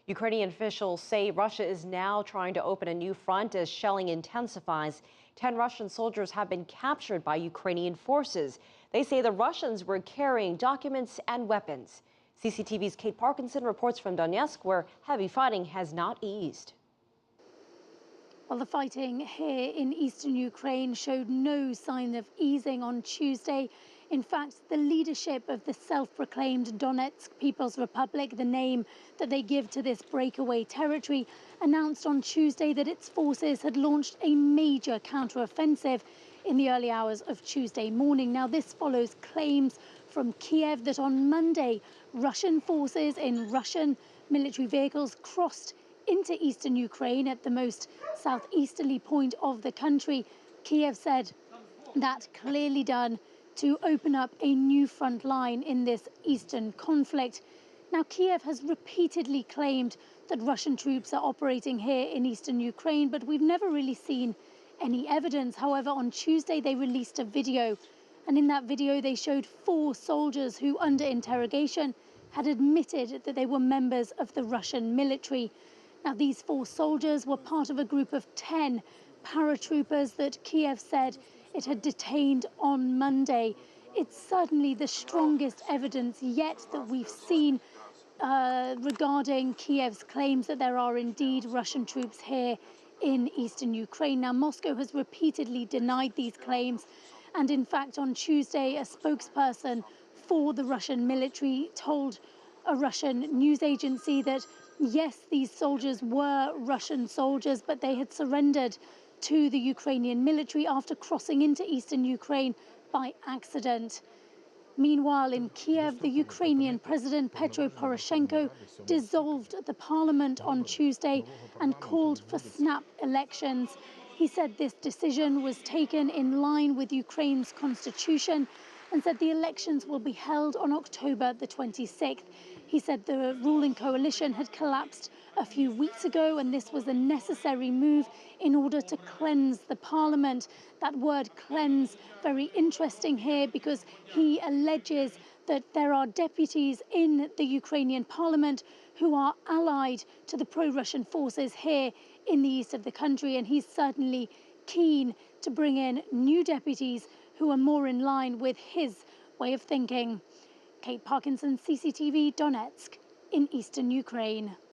Ukrainian officials say Russia is now trying to open a new front as shelling intensifies. 10 Russian soldiers have been captured by Ukrainian forces. They say the Russians were carrying documents and weapons. CCTV's Kate Parkinson reports from Donetsk, where heavy fighting has not eased. Well, the fighting here in eastern Ukraine showed no sign of easing on Tuesday. In fact, the leadership of the self-proclaimed Donetsk People's Republic, the name that they give to this breakaway territory, announced on Tuesday that its forces had launched a major counteroffensive in the early hours of Tuesday morning. Now, this follows claims from Kiev that on Monday, Russian forces in Russian military vehicles crossed into eastern Ukraine at the most southeasterly point of the country. Kiev said that clearly done to open up a new front line in this eastern conflict. Now, Kiev has repeatedly claimed that Russian troops are operating here in eastern Ukraine, but we've never really seen any evidence. However, on Tuesday, they released a video, and in that video, they showed 4 soldiers who, under interrogation, had admitted that they were members of the Russian military. Now, these 4 soldiers were part of a group of 10 paratroopers that Kiev said it had detained on Monday. It's certainly the strongest evidence yet that we've seen regarding Kiev's claims that there are indeed Russian troops here in eastern Ukraine. Now, Moscow has repeatedly denied these claims. And in fact, on Tuesday, a spokesperson for the Russian military told a Russian news agency that, yes, these soldiers were Russian soldiers, but they had surrendered to the Ukrainian military after crossing into eastern Ukraine by accident. Meanwhile, in Kiev, the Ukrainian President Petro Poroshenko dissolved the parliament on Tuesday and called for snap elections. He said this decision was taken in line with Ukraine's constitution and said the elections will be held on October the 26th. He said the ruling coalition had collapsed a few weeks ago, and this was a necessary move in order to cleanse the parliament. That word cleanse, very interesting here, because he alleges that there are deputies in the Ukrainian parliament who are allied to the pro-Russian forces here in the east of the country, and he's certainly keen to bring in new deputies who are more in line with his way of thinking. Kate Parkinson, CCTV, Donetsk, in eastern Ukraine.